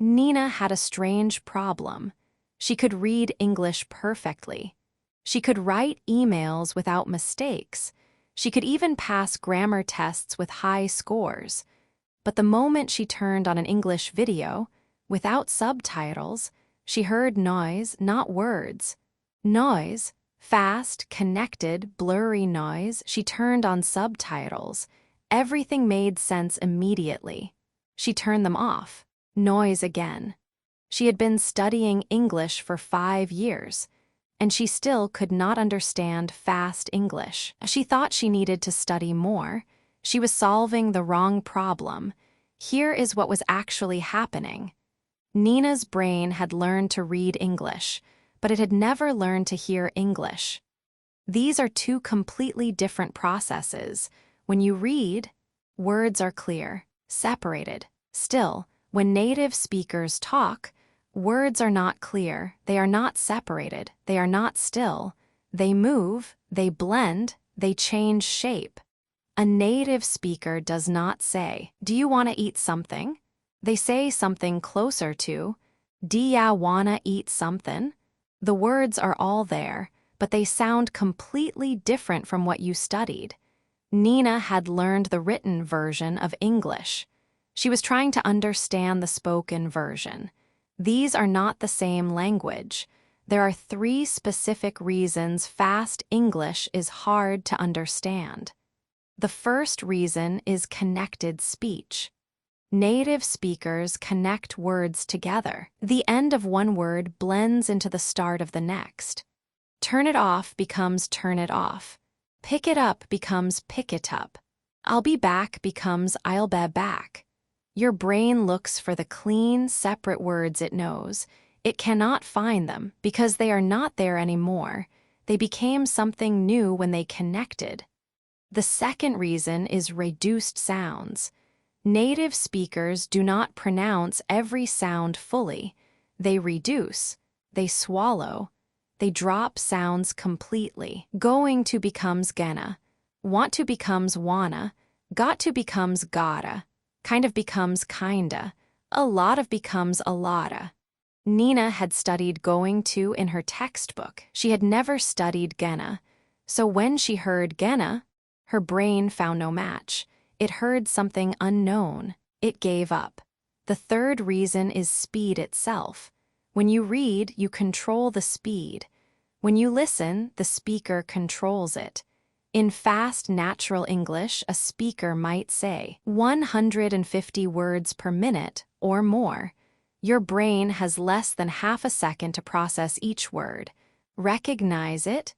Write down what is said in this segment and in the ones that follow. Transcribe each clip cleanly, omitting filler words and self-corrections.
Nina had a strange problem. She could read English perfectly. She could write emails without mistakes. She could even pass grammar tests with high scores. But the moment she turned on an English video, without subtitles, she heard noise, not words. Noise, fast, connected, blurry noise. She turned on subtitles. Everything made sense immediately. She turned them off. Noise again. She had been studying English for 5 years, and she still could not understand fast English. She thought she needed to study more. She was solving the wrong problem. Here is what was actually happening. Nina's brain had learned to read English, but it had never learned to hear English. These are two completely different processes. When you read, words are clear, separated. Still, when native speakers talk, words are not clear, they are not separated, they are not still. They move, they blend, they change shape. A native speaker does not say, "Do you want to eat something?" They say something closer to, "Do ya wanna eat something?" The words are all there, but they sound completely different from what you studied. Nina had learned the written version of English. She was trying to understand the spoken version. These are not the same language. There are 3 specific reasons fast English is hard to understand. The first reason is connected speech. Native speakers connect words together. The end of one word blends into the start of the next. Turn it off becomes turn it off. Pick it up becomes pick it up. I'll be back becomes I'll be back. Your brain looks for the clean, separate words it knows. It cannot find them because they are not there anymore. They became something new when they connected. The second reason is reduced sounds. Native speakers do not pronounce every sound fully. They reduce, they swallow, they drop sounds completely. Going to becomes gonna, want to becomes wanna, got to becomes gotta, kind of becomes kinda, a lot of becomes a lotta. Nina had studied going to in her textbook. She had never studied gonna. So when she heard gonna, her brain found no match. It heard something unknown. It gave up. The third reason is speed itself. When you read, you control the speed. When you listen, the speaker controls it. In fast, natural English, a speaker might say 150 words per minute or more. Your brain has less than half a second to process each word. Recognize it,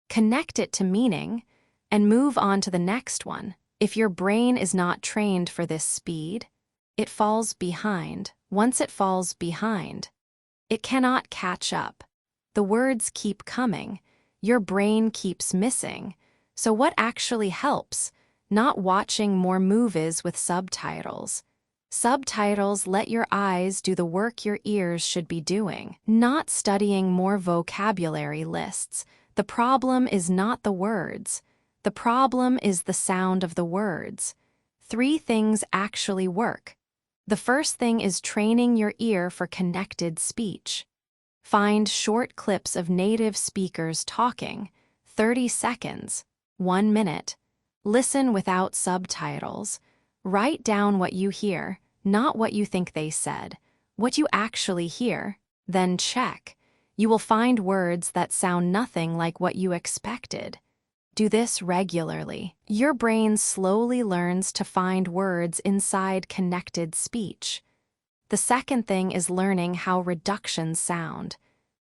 connect it to meaning, and move on to the next one. If your brain is not trained for this speed, it falls behind. Once it falls behind, it cannot catch up. The words keep coming. Your brain keeps missing. So what actually helps? Not watching more movies with subtitles. Subtitles let your eyes do the work your ears should be doing. Not studying more vocabulary lists. The problem is not the words. The problem is the sound of the words. 3 things actually work. The first thing is training your ear for connected speech. Find short clips of native speakers talking, 30 seconds, 1 minute. Listen without subtitles. Write down what you hear, not what you think they said, what you actually hear, then check. You will find words that sound nothing like what you expected. Do this regularly. Your brain slowly learns to find words inside connected speech. The second thing is learning how reductions sound.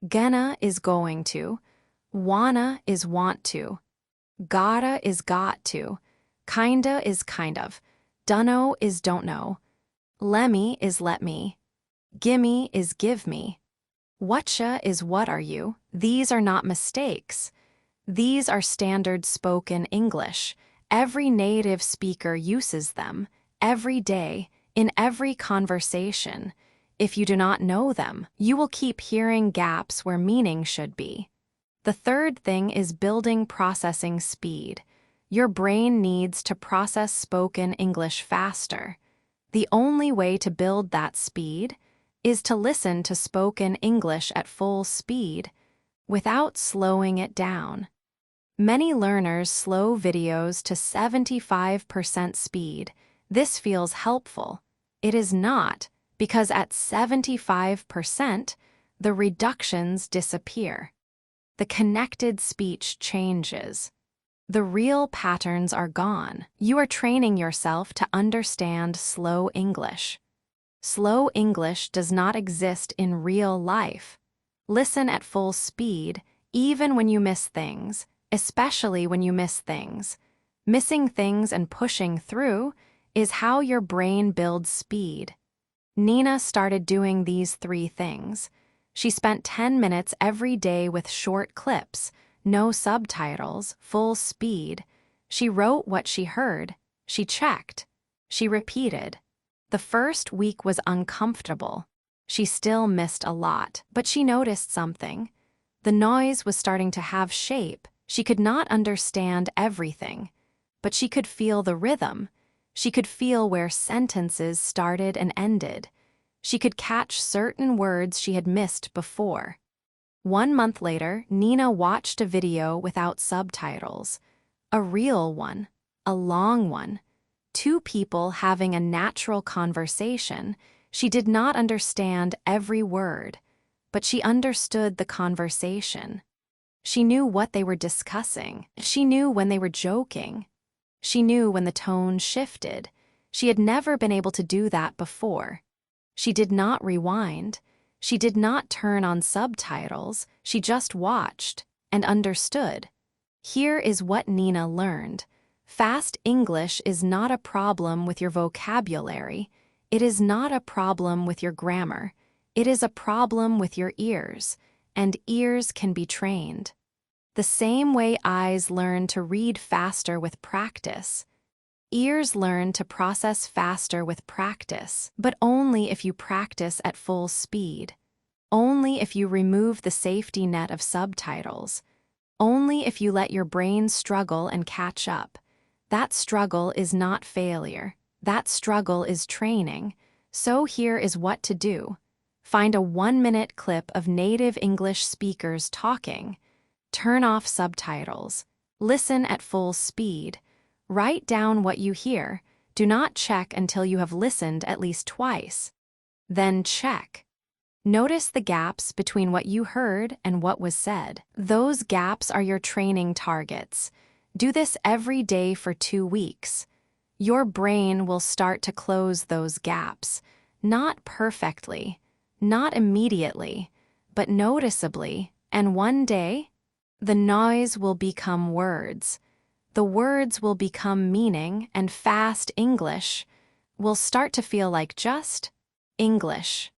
Gonna is going to, wanna is want to, gotta is got to, kinda is kind of, dunno is don't know, lemme is let me, gimme is give me, whatcha is what are you. These are not mistakes. These are standard spoken English. Every native speaker uses them, every day, in every conversation. If you do not know them, you will keep hearing gaps where meaning should be. The third thing is building processing speed. Your brain needs to process spoken English faster. The only way to build that speed is to listen to spoken English at full speed without slowing it down. Many learners slow videos to 75% speed. This feels helpful. It is not, because at 75%, the reductions disappear. The connected speech changes. The real patterns are gone. You are training yourself to understand slow English. Slow English does not exist in real life. Listen at full speed, even when you miss things, especially when you miss things. Missing things and pushing through is how your brain builds speed. Nina started doing these 3 things. She spent 10 minutes every day with short clips, no subtitles, full speed. She wrote what she heard. She checked. She repeated. The first week was uncomfortable. She still missed a lot, but she noticed something. The noise was starting to have shape. She could not understand everything, but she could feel the rhythm. She could feel where sentences started and ended. She could catch certain words she had missed before. 1 month later, Nina watched a video without subtitles. A real one, a long one. 2 people having a natural conversation. She did not understand every word, but she understood the conversation. She knew what they were discussing. She knew when they were joking. She knew when the tone shifted. She had never been able to do that before. She did not rewind. She did not turn on subtitles. She just watched and understood. Here is what Nina learned. Fast English is not a problem with your vocabulary. It is not a problem with your grammar. It is a problem with your ears, and ears can be trained. The same way eyes learn to read faster with practice, ears learn to process faster with practice, but only if you practice at full speed. Only if you remove the safety net of subtitles. Only if you let your brain struggle and catch up. That struggle is not failure. That struggle is training. So here is what to do. Find a 1-minute clip of native English speakers talking. Turn off subtitles. Listen at full speed. Write down what you hear. Do not check until you have listened at least twice. Then check. Notice the gaps between what you heard and what was said. Those gaps are your training targets. Do this every day for 2 weeks. Your brain will start to close those gaps. Not perfectly, not immediately, but noticeably, and one day, the noise will become words. The words will become meaning, and fast English will start to feel like just English.